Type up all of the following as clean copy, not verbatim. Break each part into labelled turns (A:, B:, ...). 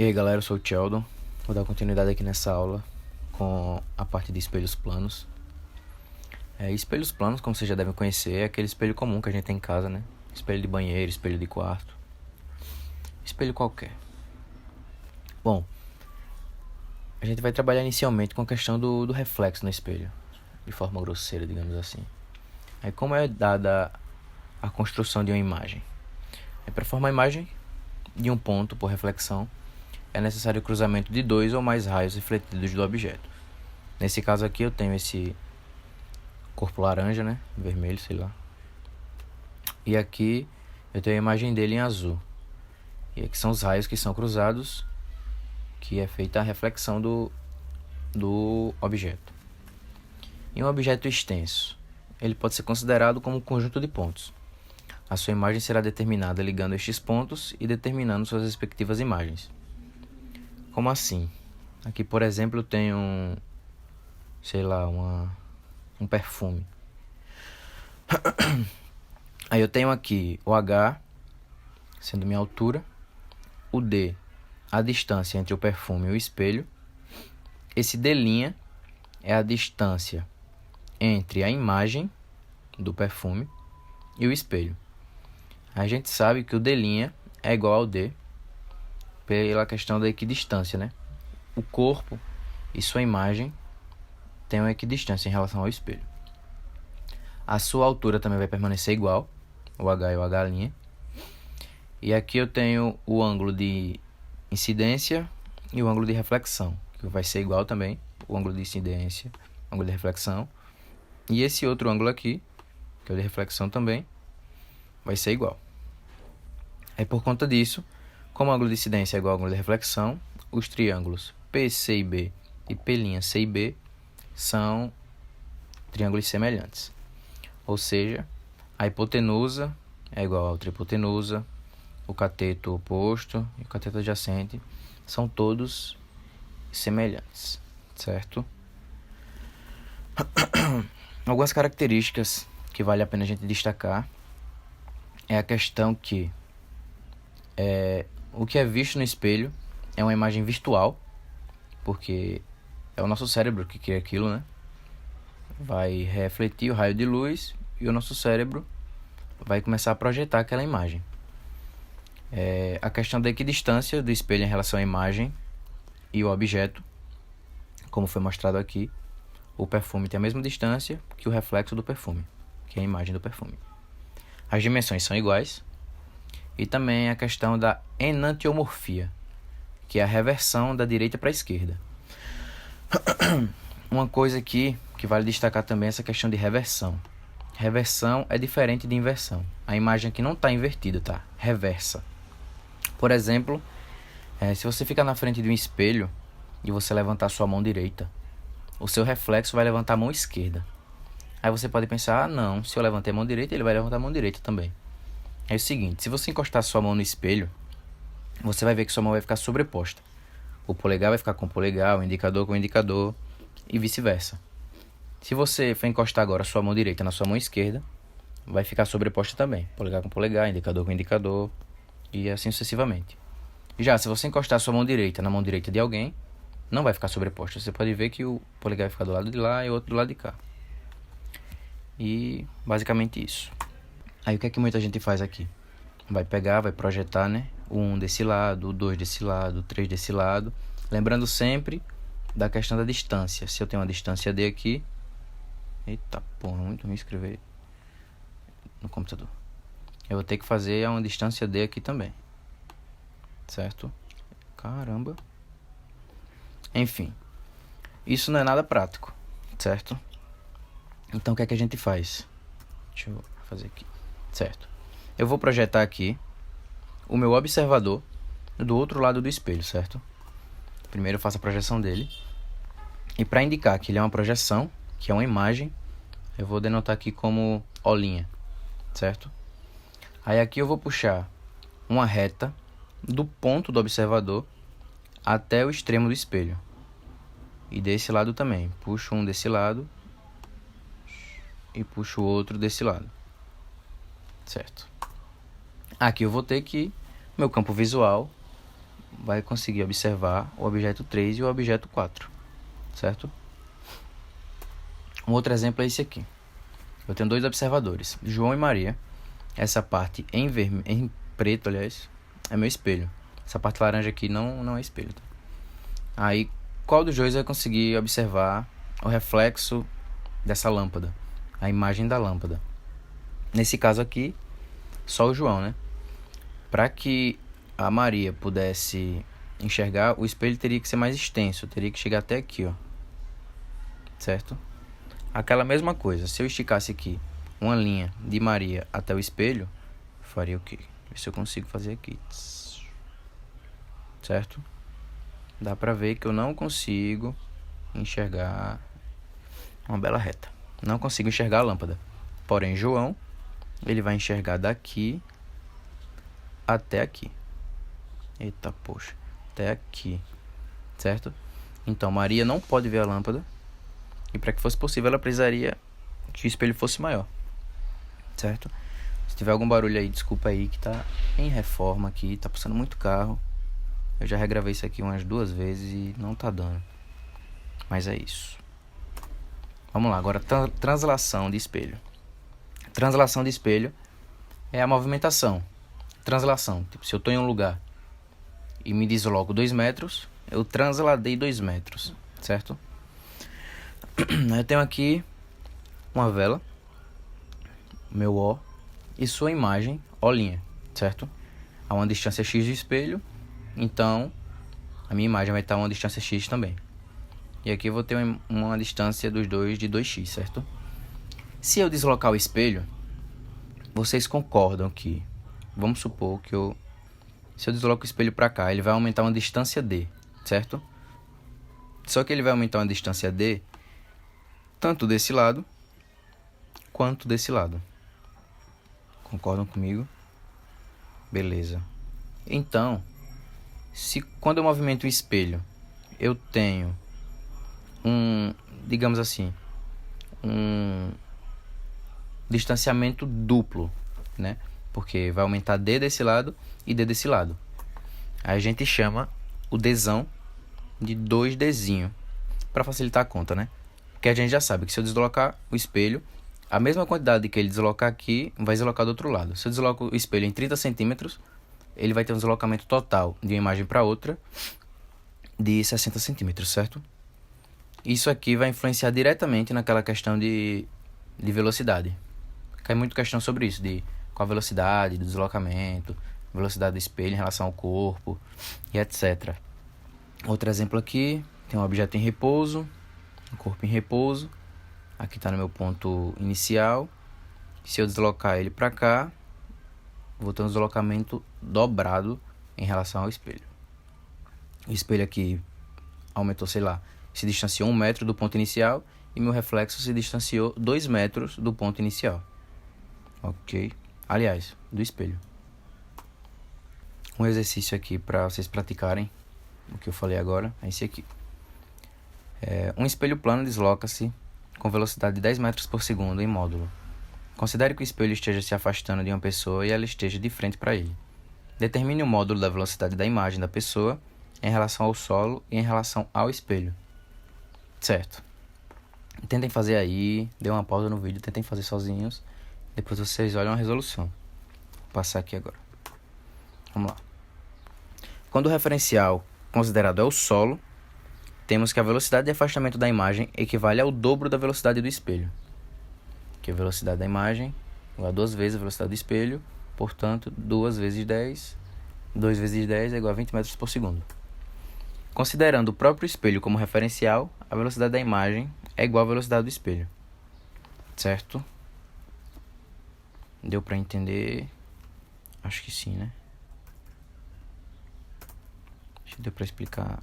A: E aí galera, eu sou o Sheldon. Vou dar continuidade aqui nessa aula com a parte de espelhos planos. Espelhos planos, como vocês já devem conhecer, é aquele espelho comum que a gente tem em casa, né? Espelho de banheiro, espelho de quarto, espelho qualquer. Bom, a gente vai trabalhar inicialmente com a questão do reflexo no espelho, de forma grosseira, digamos assim. Aí como é dada a construção de uma imagem? Para formar a imagem de um ponto por reflexão, é necessário o cruzamento de 2 ou mais raios refletidos do objeto. Nesse caso aqui eu tenho esse corpo laranja, né? Vermelho, sei lá. E aqui eu tenho a imagem dele em azul. E aqui são os raios que são cruzados, que é feita a reflexão do objeto. Em um objeto extenso, ele pode ser considerado como um conjunto de pontos. A sua imagem será determinada ligando estes pontos e determinando suas respectivas imagens. Como assim? Aqui, por exemplo, eu tenho, sei lá, um perfume. Aí eu tenho aqui o H, sendo minha altura, o D, a distância entre o perfume e o espelho. Esse D' é a distância entre a imagem do perfume e o espelho. A gente sabe que o D' é igual ao D pela questão da equidistância, né? O corpo e sua imagem têm uma equidistância em relação ao espelho. A sua altura também vai permanecer igual, o H e o H'. E aqui eu tenho o ângulo de incidência e o ângulo de reflexão, que vai ser igual também, o ângulo de incidência, o ângulo de reflexão. E esse outro ângulo aqui, que é o de reflexão também, vai ser igual. Aí por conta disso, como o ângulo de incidência é igual ao ângulo de reflexão, os triângulos PC e B e P'C e B são triângulos semelhantes. Ou seja, a hipotenusa é igual à trihipotenusa, o cateto oposto e o cateto adjacente são todos semelhantes, certo? Algumas características que vale a pena a gente destacar é a questão que o que é visto no espelho é uma imagem virtual, porque é o nosso cérebro que cria aquilo, né? Vai refletir o raio de luz e o nosso cérebro vai começar a projetar aquela imagem. A questão da equidistância do espelho em relação à imagem e o objeto, como foi mostrado aqui, o perfume tem a mesma distância que o reflexo do perfume, que é a imagem do perfume. As dimensões são iguais. E também a questão da enantiomorfia, que é a reversão da direita para a esquerda. Uma coisa aqui que vale destacar também é essa questão de reversão. Reversão é diferente de inversão. A imagem aqui não está invertida, tá? Reversa. Por exemplo, se você ficar na frente de um espelho e você levantar a sua mão direita, o seu reflexo vai levantar a mão esquerda. Aí você pode pensar, não, se eu levantei a mão direita, ele vai levantar a mão direita também. É o seguinte, se você encostar sua mão no espelho, você vai ver que sua mão vai ficar sobreposta. O polegar vai ficar com o polegar, o indicador com o indicador e vice-versa. Se você for encostar agora sua mão direita na sua mão esquerda, vai ficar sobreposta também. Polegar com polegar, indicador com indicador e assim sucessivamente. Já se você encostar sua mão direita na mão direita de alguém, não vai ficar sobreposta. Você pode ver que o polegar vai ficar do lado de lá e o outro do lado de cá. E basicamente isso. Aí o que é que muita gente faz aqui? Vai pegar, vai projetar, né? O 1 desse lado, o 2 desse lado, o 3 desse lado. Lembrando sempre da questão da distância. Se eu tenho uma distância D aqui... Eita porra, muito ruim escrever no computador. Eu vou ter que fazer uma distância D aqui também. Certo? Caramba. Enfim. Isso não é nada prático. Certo? Então o que é que a gente faz? Deixa eu fazer aqui. Certo. Eu vou projetar aqui o meu observador do outro lado do espelho, certo? Primeiro eu faço a projeção dele. E para indicar que ele é uma projeção, que é uma imagem, eu vou denotar aqui como O', certo? Aí aqui eu vou puxar uma reta do ponto do observador até o extremo do espelho. E desse lado também. Puxo um desse lado e puxo o outro desse lado. Certo? Aqui eu vou ter que meu campo visual vai conseguir observar o objeto 3 e o objeto 4, certo? Um outro exemplo é esse aqui. Eu tenho dois observadores, João e Maria. Essa parte em preto, aliás, é meu espelho. Essa parte laranja aqui não é espelho. Tá? Aí, qual dos dois vai conseguir observar o reflexo dessa lâmpada? A imagem da lâmpada. Nesse caso aqui, só o João, né? Para que a Maria pudesse enxergar, o espelho teria que ser mais extenso. Teria que chegar até aqui, ó. Certo? Aquela mesma coisa. Se eu esticasse aqui uma linha de Maria até o espelho, faria o quê? Ver se eu consigo fazer aqui. Certo? Dá pra ver que eu não consigo enxergar uma bela reta. Não consigo enxergar a lâmpada. Porém, João, ele vai enxergar daqui até aqui. Eita, poxa. Até aqui. Certo? Então, Maria não pode ver a lâmpada. E para que fosse possível, ela precisaria que o espelho fosse maior. Certo? Se tiver algum barulho aí, desculpa aí, que tá em reforma aqui. Tá passando muito carro. Eu já regravei isso aqui umas 2 vezes e não tá dando. Mas é isso. Vamos lá, agora translação de espelho. Translação de espelho é a movimentação. Translação, tipo, se eu estou em um lugar e me desloco 2 metros, eu transladei 2 metros, certo? Eu tenho aqui uma vela, meu O, e sua imagem, Olinha, certo? A uma distância X do espelho, então a minha imagem vai estar a uma distância X também. E aqui eu vou ter uma distância dos dois de 2x, certo? Se eu deslocar o espelho, vocês concordam que, vamos supor que se eu desloco o espelho para cá, ele vai aumentar uma distância D, certo? Só que ele vai aumentar uma distância D tanto desse lado quanto desse lado. Concordam comigo? Beleza. Então, se quando eu movimento o espelho, eu tenho digamos assim, um distanciamento duplo, né? Porque vai aumentar D desse lado e D desse lado. Aí a gente chama o Dzão de 2Dzinho, para facilitar a conta, né? Porque a gente já sabe que se eu deslocar o espelho, a mesma quantidade que ele deslocar aqui, vai deslocar do outro lado. Se eu desloco o espelho em 30 centímetros, ele vai ter um deslocamento total de uma imagem para outra de 60 centímetros, certo? Isso aqui vai influenciar diretamente naquela questão de velocidade. Cai muito questão sobre isso, de qual a velocidade do deslocamento, velocidade do espelho em relação ao corpo e etc. Outro exemplo aqui, tem um objeto em repouso, um corpo em repouso. Aqui está no meu ponto inicial. Se eu deslocar ele para cá, vou ter um deslocamento dobrado em relação ao espelho. O espelho aqui aumentou, sei lá, se distanciou 1 metro do ponto inicial e meu reflexo se distanciou 2 metros do ponto inicial. Ok? Aliás, do espelho. Um exercício aqui para vocês praticarem o que eu falei agora é esse aqui. Um espelho plano desloca-se com velocidade de 10 metros por segundo em módulo. Considere que o espelho esteja se afastando de uma pessoa e ela esteja de frente para ele. Determine o módulo da velocidade da imagem da pessoa em relação ao solo e em relação ao espelho. Certo. Tentem fazer aí, dê uma pausa no vídeo, tentem fazer sozinhos. Depois vocês olham a resolução. Vou passar aqui agora. Vamos lá. Quando o referencial considerado é o solo, temos que a velocidade de afastamento da imagem equivale ao dobro da velocidade do espelho. Que a velocidade da imagem igual a 2 vezes a velocidade do espelho. Portanto, 2 vezes 10. 2 vezes 10 é igual a 20 metros por segundo. Considerando o próprio espelho como referencial, a velocidade da imagem é igual à velocidade do espelho. Certo? Deu para entender? Acho que sim, né? Acho que deu para explicar.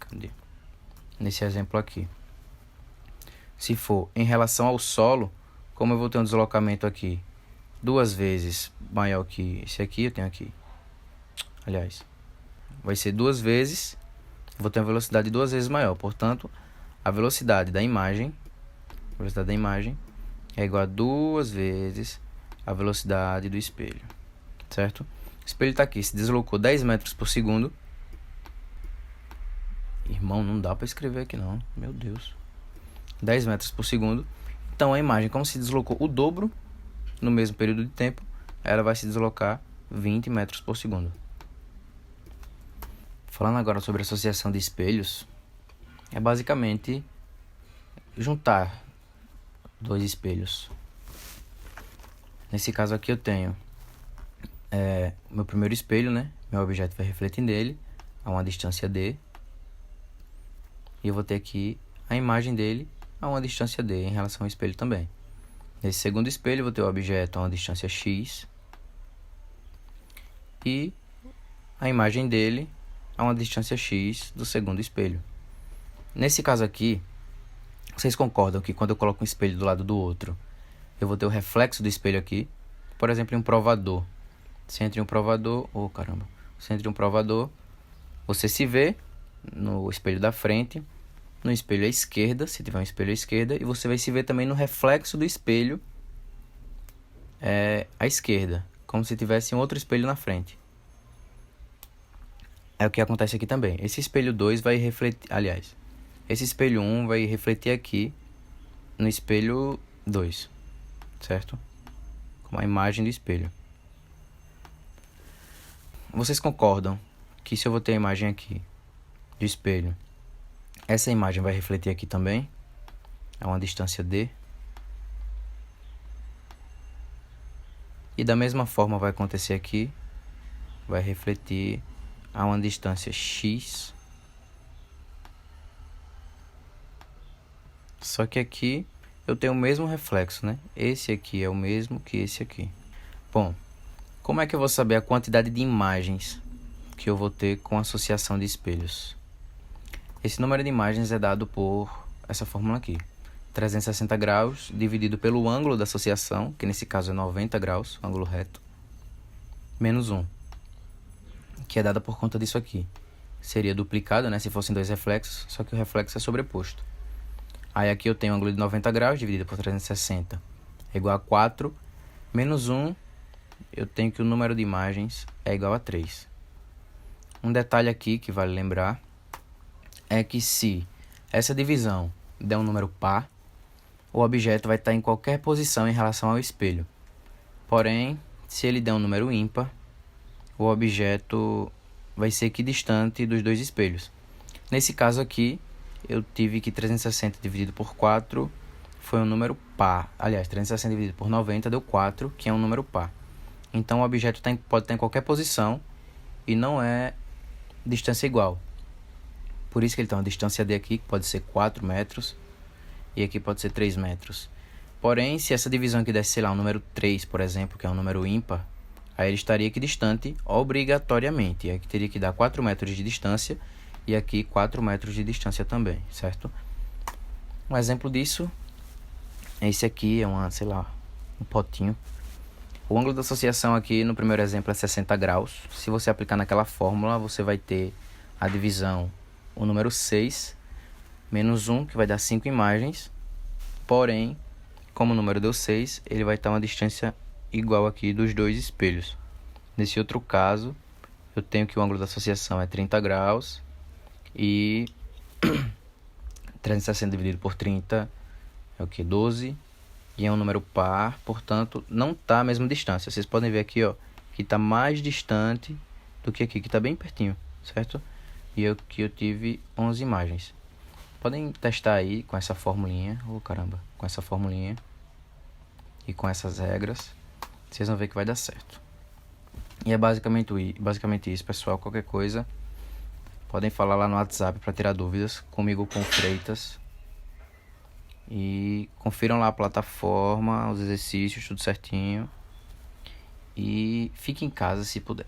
A: Cadê? Nesse exemplo aqui. Se for em relação ao solo, como eu vou ter um deslocamento aqui 2 vezes maior que esse aqui, eu tenho aqui. Aliás, vai ser 2 vezes, vou ter uma velocidade 2 vezes maior. Portanto, a velocidade da imagem é igual a 2 vezes a velocidade do espelho. Certo? O espelho está aqui, se deslocou 10 metros por segundo. Irmão, não dá pra escrever aqui não. Meu Deus. 10 metros por segundo. Então a imagem, como se deslocou o dobro no mesmo período de tempo, ela vai se deslocar 20 metros por segundo. Falando agora sobre associação de espelhos, é basicamente juntar dois espelhos. Nesse caso aqui eu tenho meu primeiro espelho, né? Meu objeto vai refletir nele a uma distância D. E eu vou ter aqui a imagem dele a uma distância D em relação ao espelho também. Nesse segundo espelho eu vou ter o objeto a uma distância X e a imagem dele a uma distância X do segundo espelho. Nesse caso aqui, vocês concordam que quando eu coloco um espelho do lado do outro, eu vou ter o reflexo do espelho aqui? Por exemplo, em um provador. Se entre um provador... Se entre um provador, você se vê no espelho da frente, no espelho à esquerda, se tiver um espelho à esquerda, e você vai se ver também no reflexo do espelho à esquerda, como se tivesse um outro espelho na frente. É o que acontece aqui também. Esse espelho 2 vai refletir... Aliás, esse espelho 1 vai refletir aqui no espelho 2, certo? Como a imagem do espelho. Vocês concordam que se eu vou ter a imagem aqui do espelho, essa imagem vai refletir aqui também a uma distância D? E da mesma forma vai acontecer aqui, vai refletir a uma distância X. Só que aqui eu tenho o mesmo reflexo, né? Esse aqui é o mesmo que esse aqui. Bom, como é que eu vou saber a quantidade de imagens que eu vou ter com associação de espelhos? Esse número de imagens é dado por essa fórmula aqui. 360 graus dividido pelo ângulo da associação, que nesse caso é 90 graus, ângulo reto, menos 1, que é dada por conta disso aqui. Seria duplicado, né, se fossem dois reflexos, só que o reflexo é sobreposto. Aí aqui eu tenho um ângulo de 90 graus dividido por 360 é igual a 4, menos 1, eu tenho que o número de imagens é igual a 3. Um detalhe aqui que vale lembrar é que se essa divisão der um número par, o objeto vai estar em qualquer posição em relação ao espelho. Porém, se ele der um número ímpar, o objeto vai ser equidistante dos dois espelhos. Nesse caso aqui, eu tive que 360 dividido por 4 foi um número par. Aliás, 360 dividido por 90 deu 4, que é um número par. Então o objeto pode estar em qualquer posição e não é distância igual. Por isso que ele tem uma distância D aqui, que pode ser 4 metros, e aqui pode ser 3 metros. Porém, se essa divisão aqui desse, sei lá, um número 3, por exemplo, que é um número ímpar, aí ele estaria equidistante obrigatoriamente. E aqui teria que dar 4 metros de distância, e aqui 4 metros de distância também, certo? Um exemplo disso, esse aqui é um potinho. O ângulo da associação aqui no primeiro exemplo é 60 graus. Se você aplicar naquela fórmula, você vai ter a divisão, o número 6, menos 1, que vai dar 5 imagens. Porém, como o número deu 6, ele vai estar uma distância igual aqui dos dois espelhos. Nesse outro caso, eu tenho que o ângulo da associação é 30 graus e 360 dividido por 30 é o que? 12. E é um número par, portanto, não está a mesma distância. Vocês podem ver aqui, ó, que está mais distante do que aqui, que está bem pertinho, certo? E aqui eu tive 11 imagens. Podem testar aí com essa formulinha, com essa formulinha e com essas regras. Vocês vão ver que vai dar certo. E é basicamente isso, pessoal. Qualquer coisa, podem falar lá no WhatsApp para tirar dúvidas, comigo com o Freitas. E confiram lá a plataforma, os exercícios, tudo certinho. E fique em casa se puder.